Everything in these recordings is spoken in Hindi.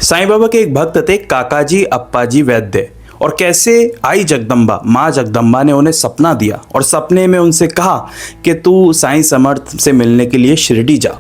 साईं बाबा के एक भक्त थे काकाजी अप्पाजी वैद्य। और कैसे आई जगदम्बा माँ जगदम्बा ने उन्हें सपना दिया और सपने में उनसे कहा कि तू साईं समर्थ से मिलने के लिए शिरडी जा।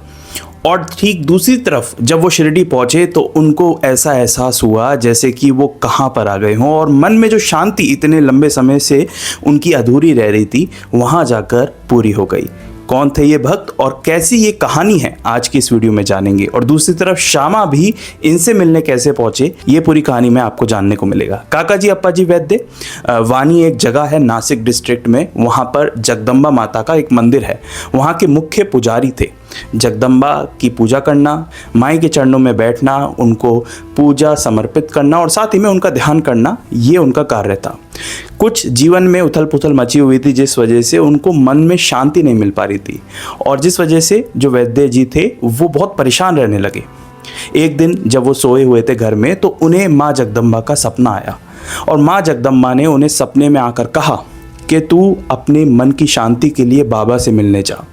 और ठीक दूसरी तरफ जब वो शिरडी पहुँचे तो उनको ऐसा एहसास हुआ जैसे कि वो कहाँ पर आ गए हों, और मन में जो शांति इतने लंबे समय से उनकी अधूरी रह रही थी वहाँ जाकर पूरी हो गई। कौन थे ये भक्त और कैसी ये कहानी है आज की इस वीडियो में जानेंगे। और दूसरी तरफ श्यामा भी इनसे मिलने कैसे पहुंचे, ये पूरी कहानी में आपको जानने को मिलेगा। काकाजी अप्पाजी वैद्य वानी एक जगह है नासिक डिस्ट्रिक्ट में, वहाँ पर जगदम्बा माता का एक मंदिर है। वहाँ के मुख्य पुजारी थे। जगदम्बा की पूजा करना, माई के चरणों में बैठना, उनको पूजा समर्पित करना और साथ ही में उनका ध्यान करना, ये उनका कार्य था। कुछ जीवन में उथल पुथल मची हुई थी जिस वजह से उनको मन में शांति नहीं मिल पा रही थी, और जिस वजह से जो वैद्य जी थे वो बहुत परेशान रहने लगे। एक दिन जब वो सोए हुए थे घर में तो उन्हें माँ जगदम्बा का सपना आया, और माँ जगदम्बा ने उन्हें सपने में आकर कहा कि तू अपने मन की शांति के लिए बाबा से मिलने जा।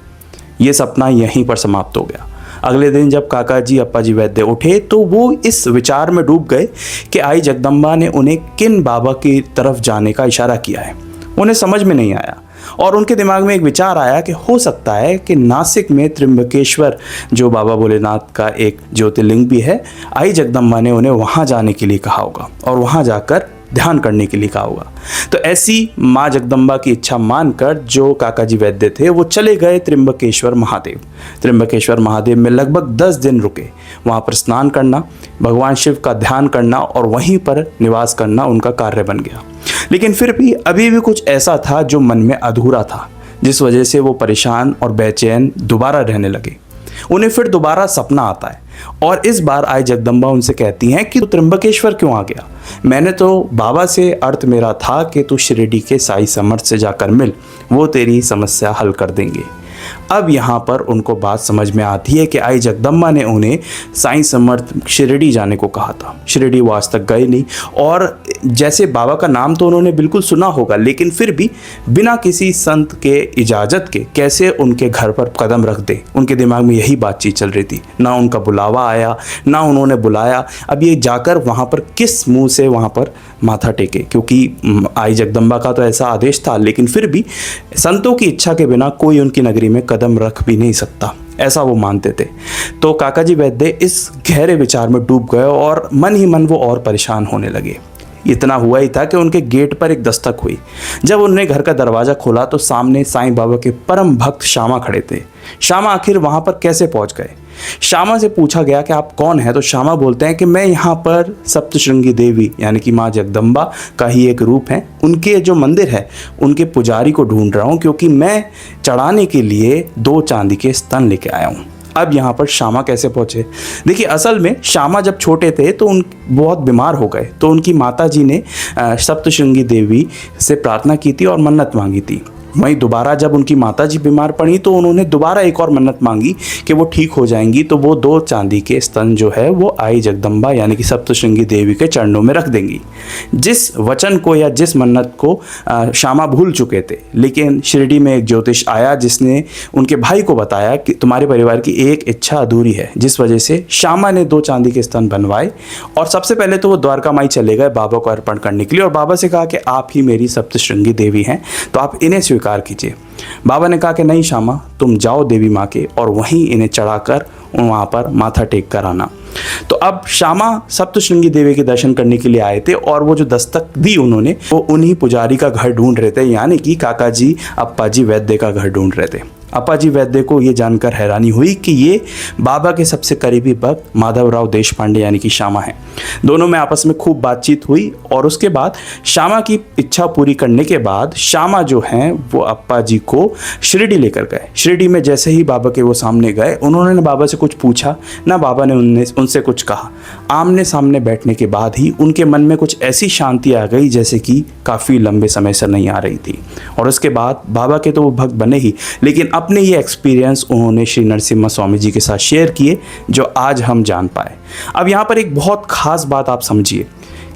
ये सपना यहीं पर समाप्त हो गया। अगले दिन जब काकाजी अप्पाजी वैद्य उठे तो वो इस विचार में डूब गए कि आई जगदम्बा ने उन्हें किन बाबा की तरफ जाने का इशारा किया है। उन्हें समझ में नहीं आया और उनके दिमाग में एक विचार आया कि हो सकता है कि नासिक में त्र्यंबकेश्वर जो बाबा भोलेनाथ का एक ज्योतिर्लिंग भी है, आई जगदम्बा ने उन्हें वहाँ जाने के लिए कहा होगा और वहाँ जाकर ध्यान करने के लिए कहा होगा। तो ऐसी माँ जगदम्बा की इच्छा मानकर जो काकाजी वैद्य थे वो चले गए त्र्यंबकेश्वर महादेव। त्र्यंबकेश्वर महादेव में लगभग 10 दिन रुके। वहाँ पर स्नान करना, भगवान शिव का ध्यान करना और वहीं पर निवास करना उनका कार्य बन गया। लेकिन फिर भी अभी भी कुछ ऐसा था जो मन में अधूरा था, जिस वजह से वो परेशान और बेचैन दोबारा रहने लगे। उन्हें फिर दोबारा सपना आता है और इस बार आई जगदम्बा उनसे कहती हैं कि तू त्र्यंबकेश्वर क्यों आ गया? मैंने तो बाबा से अर्थ मेरा था कि तू शिरडी के साईं समर्थ से जाकर मिल, वो तेरी समस्या हल कर देंगे। अब यहाँ पर उनको बात समझ में आती है कि आई जगदम्बा ने उन्हें साईं समर्थ शिरडी जाने को कहा था। शिरडी वो आज तक गए नहीं, और जैसे बाबा का नाम तो उन्होंने बिल्कुल सुना होगा, लेकिन फिर भी बिना किसी संत के इजाज़त के कैसे उनके घर पर कदम रख दे, उनके दिमाग में यही बातचीत चल रही थी। ना उनका बुलावा आया, ना उन्होंने बुलाया। अब ये जाकर वहाँ पर किस मुँह से वहाँ पर माथा टेके, क्योंकि आई जगदम्बा का तो ऐसा आदेश था, लेकिन फिर भी संतों की इच्छा के बिना कोई उनकी नगरी में कदम रख भी नहीं सकता, ऐसा वो मानते थे। तो काकाजी वैद्य इस गहरे विचार में डूब गए और मन ही मन वो और परेशान होने लगे। इतना हुआ ही था कि उनके गेट पर एक दस्तक हुई। जब उन्होंने घर का दरवाज़ा खोला तो सामने साईं बाबा के परम भक्त श्यामा खड़े थे। श्यामा आखिर वहाँ पर कैसे पहुँच गए? श्यामा से पूछा गया कि आप कौन हैं, तो श्यामा बोलते हैं कि मैं यहाँ पर सप्तशृंगी देवी यानी कि माँ जगदम्बा का ही एक रूप है, उनके जो मंदिर है उनके पुजारी को ढूंढ रहा हूँ, क्योंकि मैं चढ़ाने के लिए 2 चांदी के स्तन लेके आया हूँ। अब यहाँ पर श्यामा कैसे पहुँचे? देखिए, असल में श्यामा जब छोटे थे तो उन बहुत बीमार हो गए, तो उनकी माता जी ने सप्तशृंगी देवी से प्रार्थना की थी और मन्नत मांगी थी। वहीं दोबारा जब उनकी माताजी बीमार पड़ी तो उन्होंने दोबारा एक और मन्नत मांगी कि वो ठीक हो जाएंगी, तो वो 2 चांदी के स्तन जो है वो आई जगदम्बा यानी कि सप्तशृंगी देवी के चरणों में रख देंगी। जिस वचन को या जिस मन्नत को श्यामा भूल चुके थे, लेकिन शिरडी में एक ज्योतिष आया जिसने उनके भाई को बताया कि तुम्हारे परिवार की एक इच्छा अधूरी है, जिस वजह से श्यामा ने 2 चांदी के स्तन बनवाए। और सबसे पहले तो वो द्वारका माई चले गए बाबा को अर्पण करने के लिए, और बाबा से कहा कि आप ही मेरी सप्तशृंगी देवी हैं, तो आप इन्हें स्वीकार कीजिए। बाबा ने कहा कि नहीं श्यामा, तुम जाओ देवी माँ के और वहीं इन्हें चढ़ाकर वहाँ पर माथा टेक कर आना। तो अब श्यामा सप्तशृंगी देवी के दर्शन करने के लिए आए थे, और वो जो दस्तक दी उन्होंने वो उन्हीं पुजारी का घर ढूंढ रहे थे, यानी कि काकाजी अप्पाजी वैद्य का घर ढूंढ रहे थे। अप्पाजी वैद्य को ये जानकर हैरानी हुई कि ये बाबा के सबसे करीबी भक्त माधवराव देशपांडे यानी कि श्यामा हैं। दोनों में आपस में खूब बातचीत हुई, और उसके बाद श्यामा की इच्छा पूरी करने के बाद श्यामा जो हैं वो अप्पाजी को शिरडी लेकर गए। शिरडी में जैसे ही बाबा के वो सामने गए, उन्होंने बाबा से कुछ पूछा ना बाबा ने उनसे कुछ कहा। आमने सामने बैठने के बाद ही उनके मन में कुछ ऐसी शांति आ गई जैसे कि काफ़ी लंबे समय से नहीं आ रही थी। और उसके बाद बाबा के तो वो भक्त बने ही, लेकिन अपने ये एक्सपीरियंस उन्होंने श्री नरसिम्हा स्वामी जी के साथ शेयर किए, जो आज हम जान पाए। अब यहाँ पर एक बहुत ख़ास बात आप समझिए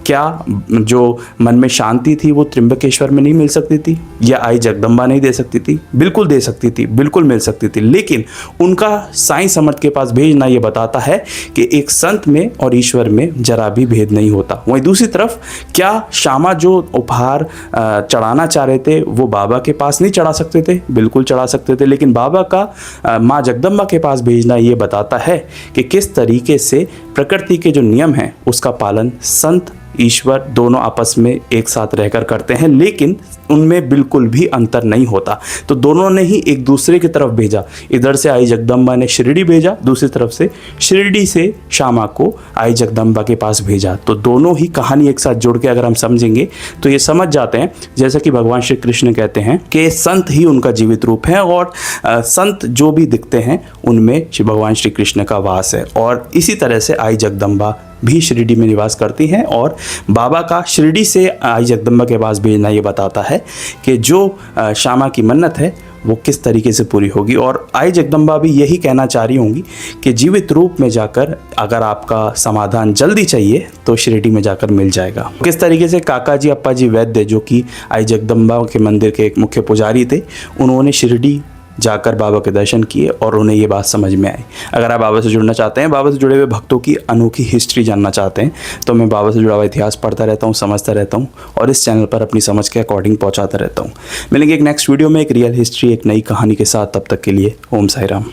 क्या जो मन में शांति थी वो त्र्यंबकेश्वर में नहीं मिल सकती थी, या आई जगदम्बा नहीं दे सकती थी? बिल्कुल दे सकती थी, बिल्कुल मिल सकती थी। लेकिन उनका साईं समर्थ के पास भेजना ये बताता है कि एक संत में और ईश्वर में जरा भी भेद नहीं होता। वहीं दूसरी तरफ क्या श्यामा जो उपहार चढ़ाना चाह रहे थे वो बाबा के पास नहीं चढ़ा सकते थे? बिल्कुल चढ़ा सकते थे। लेकिन बाबा का माँ जगदम्बा के पास भेजना ये बताता है कि किस तरीके से प्रकृति के जो नियम हैं उसका पालन संत ईश्वर दोनों आपस में एक साथ रहकर करते हैं, लेकिन उनमें बिल्कुल भी अंतर नहीं होता। तो दोनों ने ही एक दूसरे की तरफ भेजा। इधर से आई जगदम्बा ने शिरडी भेजा, दूसरी तरफ से शिरडी से श्यामा को आई जगदम्बा के पास भेजा। तो दोनों ही कहानी एक साथ जोड़ के अगर हम समझेंगे तो ये समझ जाते हैं, जैसा कि भगवान श्री कृष्ण कहते हैं कि संत ही उनका जीवित रूप है और संत जो भी दिखते हैं उनमें भगवान श्री कृष्ण का वास है। और इसी तरह से आई जगदम्बा भी शिरडी में निवास करती हैं और बाबा का शिरडी से आई जगदम्बा के पास भेजना ये बताता है कि जो श्यामा की मन्नत है वो किस तरीके से पूरी होगी। और आई जगदम्बा भी यही कहना चाह रही होंगी कि जीवित रूप में जाकर अगर आपका समाधान जल्दी चाहिए तो शिरडी में जाकर मिल जाएगा। किस तरीके से काका जी अप्पा जी वैद्य जो कि आई जगदम्बा के मंदिर के एक मुख्य पुजारी थे, उन्होंने शिरडी जाकर बाबा के दर्शन किए और उन्हें ये बात समझ में आई। अगर आप बाबा से जुड़ना चाहते हैं, बाबा से जुड़े हुए भक्तों की अनोखी हिस्ट्री जानना चाहते हैं, तो मैं बाबा से जुड़ा हुआ इतिहास पढ़ता रहता हूँ, समझता रहता हूँ और इस चैनल पर अपनी समझ के अकॉर्डिंग पहुँचाता रहता हूँ। मिलेंगे एक नेक्स्ट वीडियो में एक रियल हिस्ट्री, एक नई कहानी के साथ। तब तक के लिए ओम साई राम।